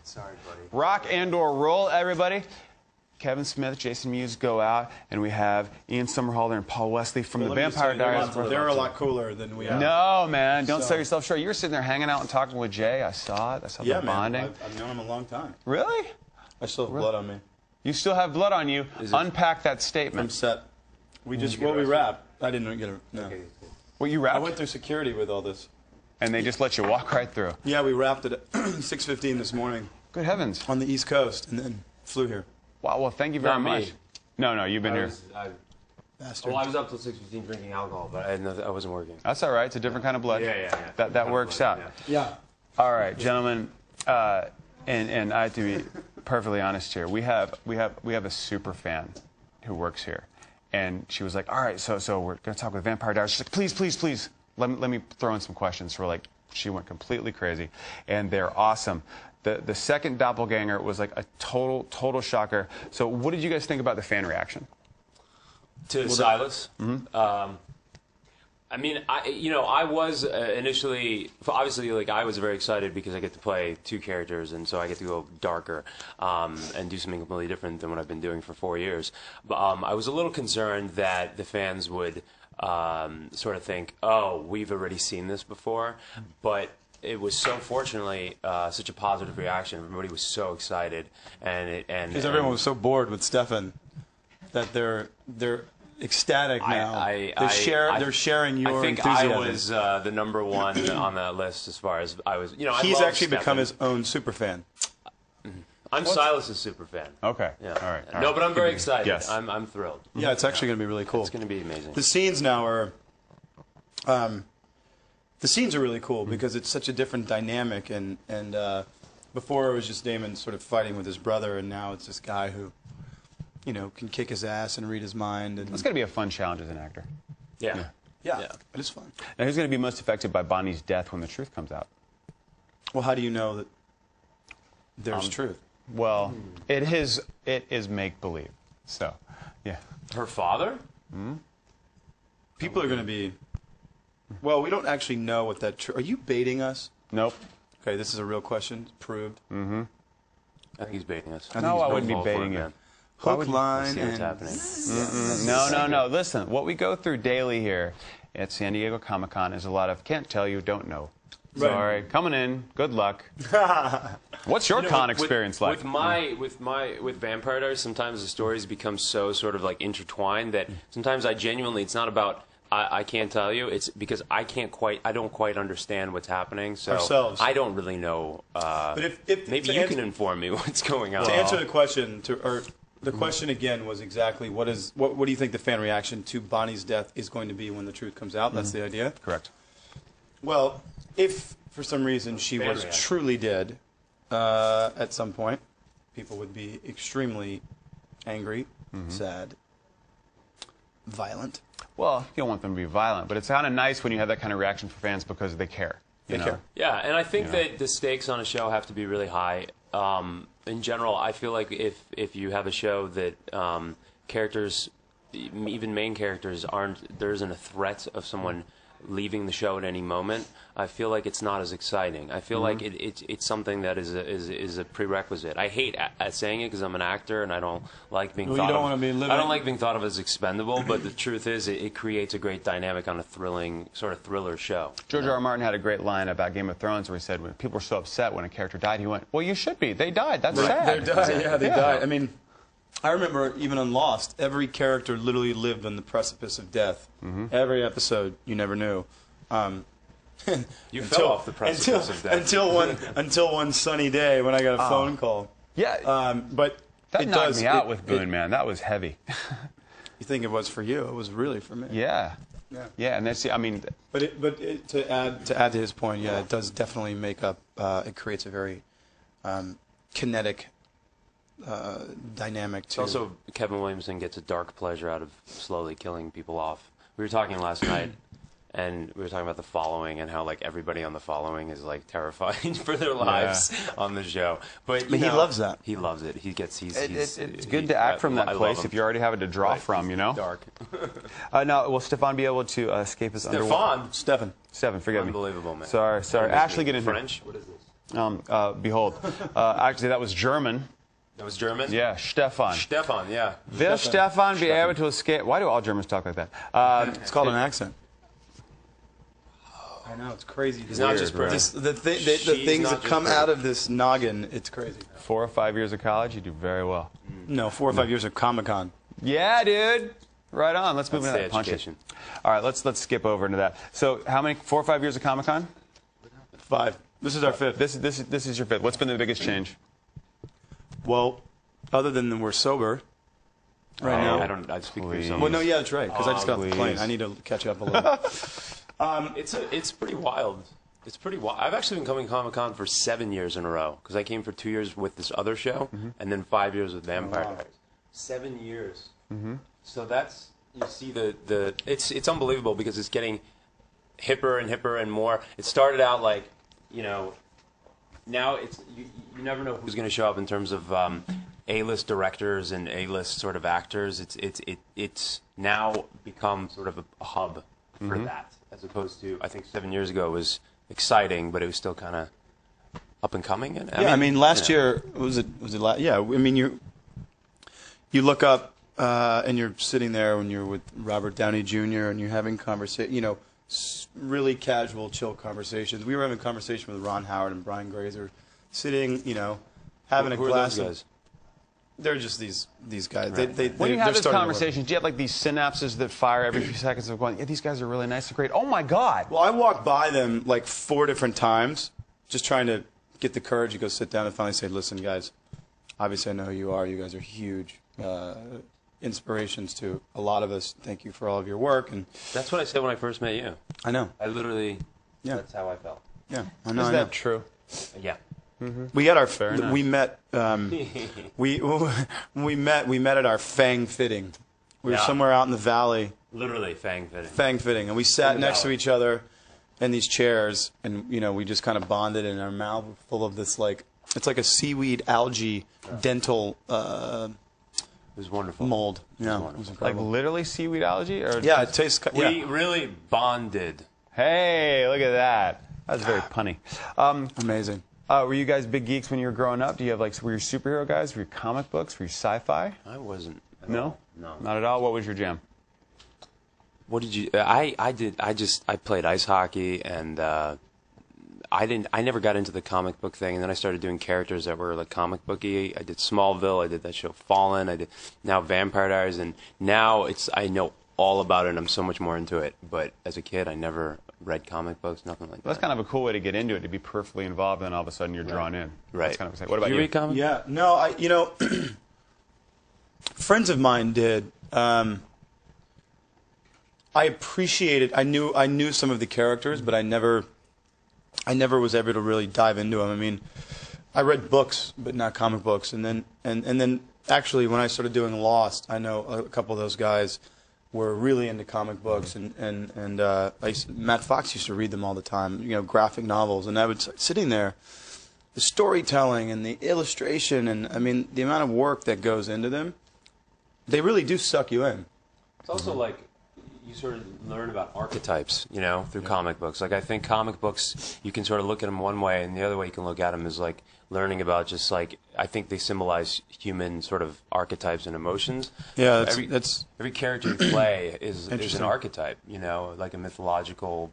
Sorry, buddy. Rock and/or roll, everybody. Kevin Smith, Jason Mewes go out, and we have Ian Somerhalder and Paul Wesley from the Vampire Diaries. They're a lot cooler than we are. No, man, don't sell yourself short. You were sitting there hanging out and talking with Jay. I saw it. I saw the bonding. Man, I've known him a long time. Really? I still have blood on me. You still have blood on you. Unpack that statement. I'm set. We just, we wrapped. I didn't get it. No. Okay. Well, you wrapped? I went through security with all this. And they just let you walk right through? Yeah, we wrapped it at 6:15 this morning. Good heavens. On the East Coast, and then flew here. Wow, well, thank you very much. No, you've been here. Bastard. Well, I was up till 6:15 drinking alcohol, but I wasn't working. That's all right. It's a different kind of blood. Yeah. That works out. Yeah. All right, gentlemen, and I have to be perfectly honest here. We have a super fan who works here, and she was like, "All right, so we're gonna talk with Vampire Diaries." She's like, "Please, let me throw in some questions." So we're like, she went completely crazy, and they're awesome. The second doppelganger was like a total shocker. So what did you guys think about the fan reaction? To Silas? I mean, I was initially, obviously, like, I was very excited because I get to play two characters, and so I get to go darker and do something completely different than what I've been doing for 4 years. But I was a little concerned that the fans would sort of think, oh, we've already seen this before. But it was so, fortunately, such a positive reaction. Everybody was so excited. Because everyone was so bored with Stefan that they're ecstatic now. They're sharing your enthusiasm. I think I was the #1 on that list as far as I was. He's actually become his own super fan. I'm Silas's super fan. Okay. Yeah. All right. No, but I'm very excited. Yes. I'm thrilled. Yeah, it's actually going to be really cool. It's going to be amazing. The scenes now are. The scenes are really cool because it's such a different dynamic, and before it was just Damon sort of fighting with his brother, and now it's this guy who, can kick his ass and read his mind. And it's going to be a fun challenge as an actor. Yeah. But it's fun. Now, who's going to be most affected by Bonnie's death when the truth comes out? Well, how do you know that there's truth? Well, it is make believe. So, yeah. Her father? People are going to be. Well, we don't actually know what that. Are you baiting us? Nope. Okay, this is a real question. It's proved. I think he's baiting us. No, I wouldn't be baiting you. Hook, line, see what's and happening. No. Listen, what we go through daily here at San Diego Comic-Con is a lot of can't tell you, don't know. Sorry, coming in. Good luck. What's your con experience like? With Vampire Diaries, sometimes the stories become so sort of like intertwined that sometimes I genuinely, it's not about I can't tell you. It's because I don't quite understand what's happening. So ourselves. I don't really know. But if maybe you can inform me what's going on. To answer the question, the question again was exactly what do you think the fan reaction to Bonnie's death is going to be when the truth comes out? That's the idea. Correct. Well, if for some reason she was truly dead at some point, people would be extremely angry, sad, violent. Well, you don't want them to be violent, but it's kind of nice when you have that kind of reaction for fans because they care. They care. Yeah, and I think that the stakes on a show have to be really high. In general, I feel like if you have a show that characters, even main characters, there isn't a threat of someone leaving the show at any moment, I feel like it's not as exciting. I feel like it's something that is a prerequisite. I hate saying it because I'm an actor and I don't like being thought of. I don't like being thought of as expendable. But the truth is, it creates a great dynamic on a thrilling sort of thriller show. George R. R. Martin had a great line about Game of Thrones where he said when people were so upset when a character died, he went, "Well, you should be. They died. That's sad." They died. Yeah, they died. I mean, I remember even on Lost, every character literally lived on the precipice of death. Every episode, you never knew. You fell off the precipice of death until one sunny day when I got a phone call. Yeah, but that knocked me out with Boone, man. That was heavy. You think it was for you? It was really for me. Yeah, and that's I mean. To add to his point, yeah, it does definitely make up. It creates a very kinetic dynamic too. Also, Kevin Williamson gets a dark pleasure out of slowly killing people off. We were talking last night, and we were talking about The Following and how like everybody on The Following is like terrified for their lives on the show. But he loves that. He loves it. It's good to act from that place if you already have it to draw from, Dark. Now, will Stefan be able to escape his underwater? Stefan. Stefan, forgive me. Unbelievable, man. Sorry. Ashley, get in French? here. What is this? Behold. Actually, that was German. That was German? Yeah, Stefan. Stefan, yeah. Will Stefan be able to escape? Why do all Germans talk like that? It's called an accent. I know, it's crazy. He's not just British. The things that come out of this noggin, it's crazy. 4 or 5 years of college, you do very well. No, 4 or 5 years of Comic-Con. Yeah, dude. Right on. Let's move into that education. All right, let's skip over into that. So, how many? 4 or 5 years of Comic-Con? 5. This is our 5th. This is your 5th. What's been the biggest change? Well, other than we're sober right now. I speak for yourself. Well, no, yeah, that's right. Because I just got off the plane. I need to catch up a little bit. It's pretty wild. It's pretty wild. I've actually been coming to Comic-Con for 7 years in a row because I came for 2 years with this other show and then 5 years with Vampire Diaries. 7 years. So that's, you see it's unbelievable because it's getting hipper and hipper and more. It started out like, you know, now it's you never know who's going to show up in terms of A-list directors and A-list sort of actors. It's now become sort of a hub for that, as opposed to, I think 7 years ago it was exciting, but it was still kind of up and coming. And I mean, last year was it? Yeah, I mean you look up and you're sitting there when you're with Robert Downey Jr. and you're having really casual, chill conversations. We were having a conversation with Ron Howard and Brian Grazer, sitting, having a glass. Who are those guys? They're just these guys. Right. When you have these conversations, do you have like these synapses that fire every few seconds of going, yeah, these guys are really nice and great. Oh my God. Well, I walked by them like 4 different times, just trying to get the courage to go sit down and finally say, listen, guys, obviously I know who you are. You guys are huge inspirations to a lot of us. Thank you for all of your work. And that's what I said when I first met you. I know. I literally, that's how I felt. Yeah, I know. Is that true? Yeah. We had our enough. we met we met at our Fang fitting. We were somewhere out in the valley. Literally Fang fitting. Fang fitting, and we sat next to each other in these chairs, and we just kind of bonded, and our mouth was full of this it's like a seaweed algae dental It was wonderful. mold. Yeah, wonderful. it was Like incredible. literally seaweed algae? Or Yeah, it tastes. We really bonded. Hey, look at that. That's very punny. Amazing. Were you guys big geeks when you were growing up? Do you have were you superhero guys? Were you comic books? Were you sci-fi? I wasn't. No? No. Not at all? What was your jam? What did you? I played ice hockey, and I never got into the comic book thing, and then I started doing characters that were like comic booky. I did Smallville, I did that show Fallen, I did now Vampire Diaries, and now I know all about it, and I'm so much more into it. But as a kid, I never read comic books, nothing like that. That's kind of a cool way to get into it, to be perfectly involved, and all of a sudden you're drawn in. Right. That's kind of exciting. What about Did you? read comics? Yeah. No, friends of mine did. I appreciated. I knew some of the characters, but I never was able to really dive into them. I mean, I read books, but not comic books. And then actually, when I started doing Lost, I know a couple of those guys were really into comic books, and Matt Fox used to read them all the time. Graphic novels, and I would sitting there, the storytelling and the illustration, and I mean the amount of work that goes into them. They really do suck you in. It's also like you sort of learn about archetypes, through comic books. Like I think comic books, you can sort of look at them one way, and the other way you can look at them is like learning about just like I think they symbolize human sort of archetypes and emotions. Yeah, every character you play is an Interesting. archetype, like a mythological,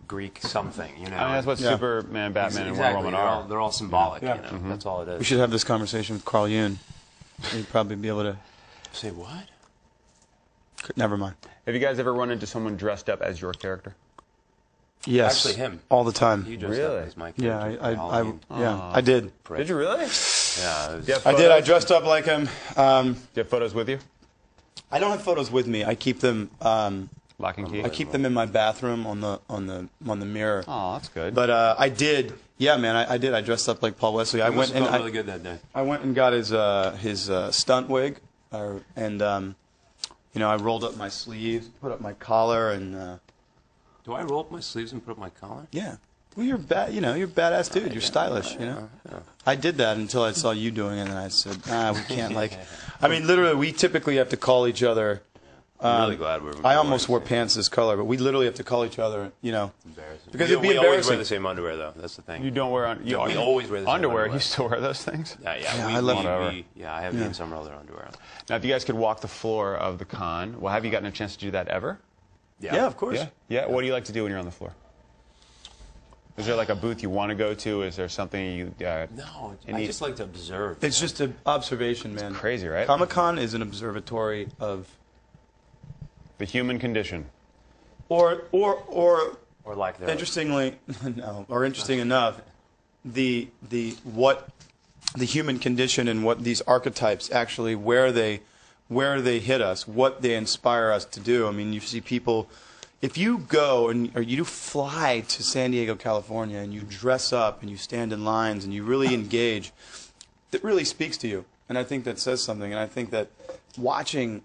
Greek something. I mean, that's what Superman, Batman, and Wonder Exactly. Woman are. They're all symbolic. Yeah. That's all it is. We should have this conversation with Carl Jung. He'd probably be able to. Say what? Never mind. Have you guys ever run into someone dressed up as your character? Yes. Actually, him. All the time. You dressed Really? up as my Yeah, character. I did. Did you really? Yeah. Do you have I did. photos? I dressed up like him. Do you have photos with you? I don't have photos with me. I keep them. Lock and key? I keep them in my bathroom on the mirror. Oh, that's good. But I did. Yeah, man, I did. I dressed up like Paul Wesley. I went and really good that day. I went and got his stunt wig, and I rolled up my sleeves, put up my collar, and Do I roll up my sleeves and put up my collar? yeah. Well, you're you're a badass dude. You're stylish, I did that until I saw you doing it, and I said, we can't I mean, literally, we typically have to call each other I'm really glad we're. I almost wore pants this color, but we literally have to call each other, you know. Embarrassing. Because we, it'd be we always embarrassing. wear the same underwear, though. That's the thing. You don't wear we always wear the same underwear. underwear. You still wear those things? Yeah, I love I have the Somerhalder underwear on. Now, if you guys could walk the floor of the con, well, have you gotten a chance to do that ever? Yeah, of course. Yeah. What do you like to do when you're on the floor? Is there like a booth you want to go to? Is there something you? No, I just like to observe. It's just an observation, man. Crazy, right? Comic-Con is an observatory of The human condition. or like their interestingly, no, or interesting enough, the human condition and what these archetypes actually where they hit us, what they inspire us to do. I mean, you see people. If you go or you fly to San Diego, California, and you dress up and you stand in lines and you really engage, that really speaks to you. And I think that says something. And I think that watching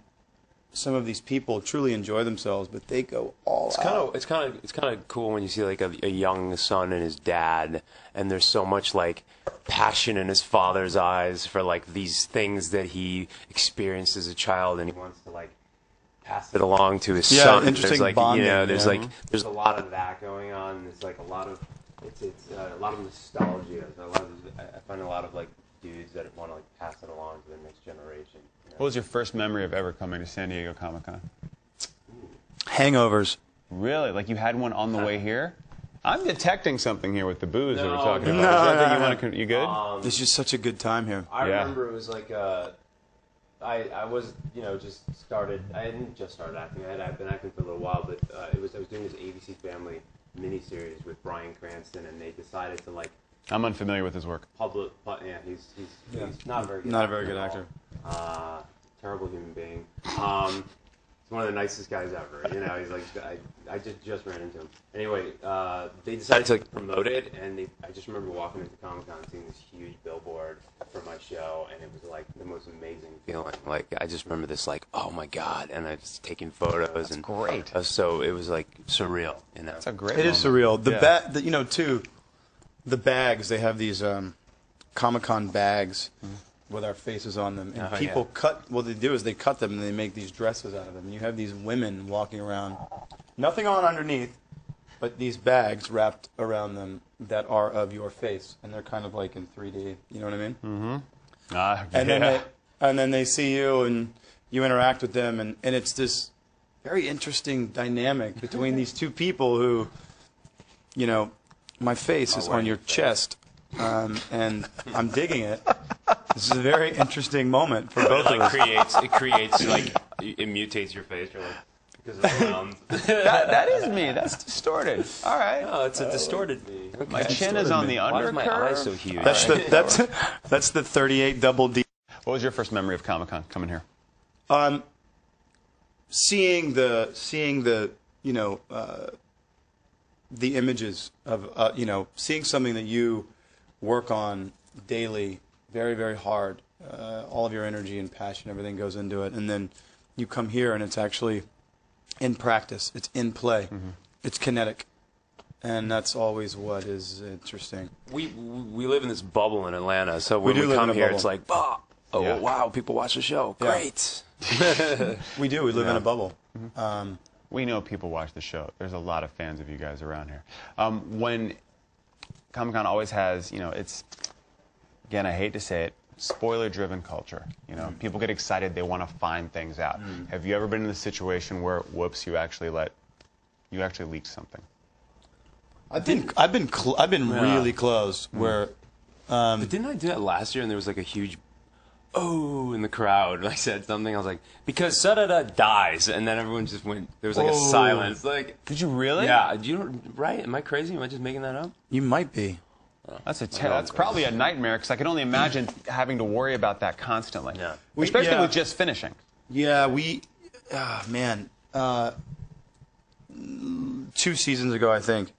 some of these people truly enjoy themselves, but they go all out. It's kind of cool when you see like a young son and his dad, and there's so much like passion in his father's eyes for like these things that he experienced as a child, and he wants to like pass it along to his son. Interesting there's like bonding, there's like there's a lot of that going on. There's like a lot of a lot of nostalgia. I find a lot of like dudes that want to like pass it along to the next generation. You know? What was your first memory of ever coming to San Diego Comic-Con? Hangovers. Really? Like you had one on the way here? I'm detecting something here with the booze that we're talking no, about. Is that no, that you no. want to? You good? It's just such a good time here. I Yeah. remember it was like I was just started. I didn't just start acting. I'd been acting for a little while, but I was doing this ABC Family miniseries with Bryan Cranston, and they decided to like I'm unfamiliar with his work. Yeah, he's not a very good. Not a very good actor. Terrible human being. He's one of the nicest guys ever. You know, he's like I just ran into him. Anyway, they decided to like promote it, and I just remember walking into Comic-Con and seeing this huge billboard for my show, and it was like the most amazing feeling. Like I just remember this, like, oh my god, and I was taking photos. That's great. So it was like surreal. You know, That's a great. It is surreal. The bags, they have these Comic-Con bags with our faces on them. And people what they do is they cut them and they make these dresses out of them. And you have these women walking around, nothing on underneath, but these bags wrapped around them that are of your face. And they're kind of like in 3D, you know what I mean? Mm-hmm. And then they see you and you interact with them. And it's this very interesting dynamic between these two people who, you know, my face is on your chest, and I'm digging it. This is a very interesting moment for both of us. it creates like it mutates your face. You're like because of the sound. that is me. That's distorted. All right. Oh, it's a distorted me. Okay. My chin is on the Why is undercurve. my eye so huge? That's the 38 double D. What was your first memory of Comic-Con coming here? Seeing the you know the images of you know, seeing something that you work on daily, very very hard, all of your energy and passion, everything goes into it, and then you come here and it's actually in practice, it's in play, it's kinetic, and that's always what is interesting. We live in this bubble in Atlanta, so when we come here, it's like, bah, wow, people watch the show, great. We do. We live in a bubble. We know people watch the show. There's a lot of fans of you guys around here. When Comic-Con always has, you know, it's, again, I hate to say it, spoiler-driven culture. You know, people get excited, they want to find things out. Have you ever been in the situation where, whoops, you actually leaked something? I've been really close. Where, but didn't I do that last year? And there was like a huge in the crowd. And I said something. I was like, because Sarada dies, and then everyone just went. There was like a silence. Like, did you really? Yeah. Right? Am I crazy? Am I just making that up? You might be. That's probably a nightmare, because I can only imagine having to worry about that constantly. Yeah. Especially with just finishing. Yeah, man. 2 seasons ago, I think,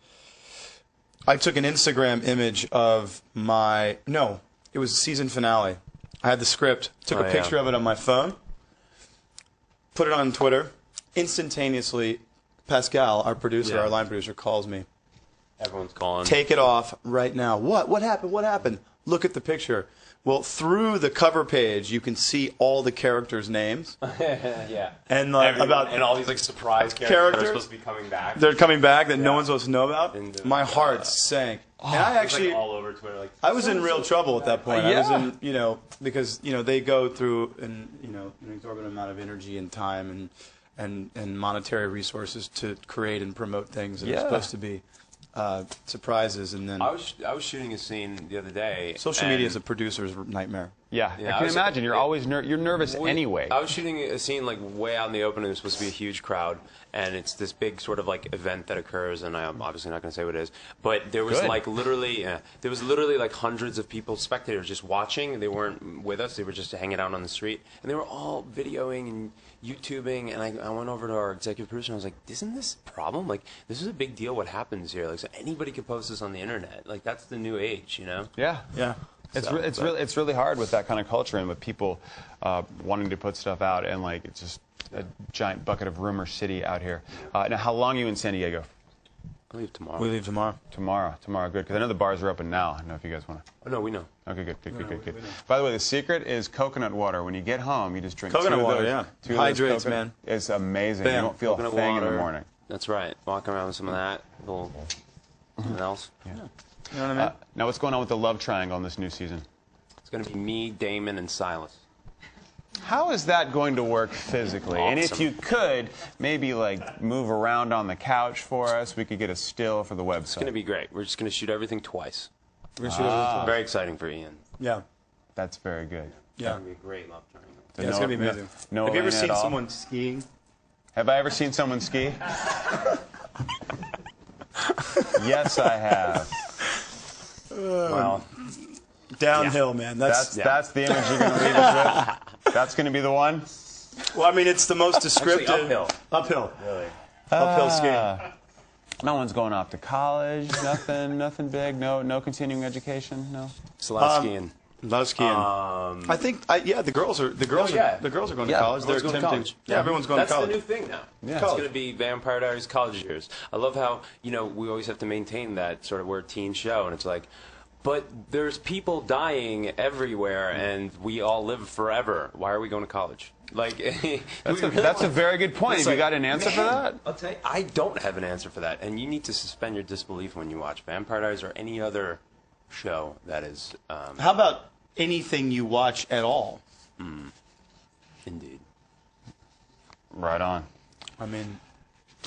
I took an Instagram image of it was the season finale. I had the script, took a picture of it on my phone, put it on Twitter. Instantaneously, Pascal, our producer, our line producer, calls me. Everyone's calling. Take it off right now. What happened? What happened? look at the picture. Well, through the cover page, you can see all the characters' names. Yeah. And like, and all these like surprise characters that are supposed to be coming back. They're coming back that no one's supposed to know about. And, My heart sank. And I actually, like all over Twitter, like I was in real trouble at that point. Yeah. I was in, because they go through an exorbitant amount of energy and time and monetary resources to create and promote things that are supposed to be surprises, and then I was shooting a scene the other day. social media is a producer's nightmare. Yeah, I can imagine. You're always you're nervous anyway. I was shooting a scene like way out in the open, and there's supposed to be a huge crowd, and it's this big sort of like event that occurs, and I'm obviously not going to say what it is, but there was like literally like hundreds of people, spectators, just watching. They weren't with us; they were just hanging out on the street, and they were all videoing and YouTubing. And I went over to our executive producer, and I was like, "Isn't this a problem? Like, this is a big deal. What happens here? Like, so anybody could post this on the internet. Like, that's the new age, you know?" Yeah. It's really hard with that kind of culture and with people wanting to put stuff out, and like it's just a giant bucket of rumor city out here. Now, how long are you in San Diego? I leave tomorrow. We leave tomorrow. Tomorrow, good, because I know the bars are open now. I don't know if you guys want to. Oh, no, we know. Okay, good. By the way, the secret is coconut water. When you get home, you just drink Coconut two of water, those, yeah. two of those Hydrates, coconut- man. It's amazing. Bam. You don't feel Coconut a thing in water. the morning. That's right. Walking around with some of that, little something else. You know what I mean? Now, what's going on with the love triangle in this new season? It's going to be me, Damon, and Silas. How is that going to work physically? And if Awesome. you could, maybe like move around on the couch for us, we could get a still for the website. It's going to be great. We're just going to shoot everything twice. We're gonna shoot everything. Very exciting for Ian. Yeah. That's very good. Yeah. It's going to be a great love triangle. Yeah, it's gonna be amazing. No Have you ever rain at seen all? someone skiing? Have I ever seen someone ski? Yes, I have. Well, Downhill, man. that's the image you're going to leave us with. That's going to be the one. Well, I mean, it's the most descriptive. uphill. Uphill. Really. Uphill skiing. No one's going off to college. Nothing big. No continuing education. No. It's a lot of skiing. Love skiing. I think, the girls are going to college. They're Everyone's going to attempting. college. Yeah, everyone's going That's to college. the new thing now. Yeah. It's going to be Vampire Diaries college years. I love how, we always have to maintain that sort of we're a teen show, and it's like, but there's people dying everywhere, and we all live forever. Why are we going to college? Like, That's a very good point. It's Have you like, got an answer for that? I'll tell you, I don't have an answer for that, and you need to suspend your disbelief when you watch Vampire Diaries or any other show that is. How about anything you watch at all? Indeed. Right on. I mean,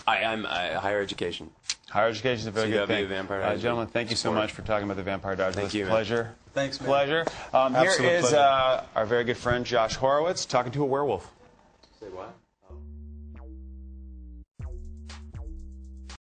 I'm higher education. Higher education is a very good CW, thing. Vampire Diaries. Gentlemen, thank you so much for talking about the Vampire Diaries. Thank It's you, a man. pleasure. Thanks, man. Pleasure. Here Absolute is pleasure. our very good friend Josh Horowitz talking to a werewolf.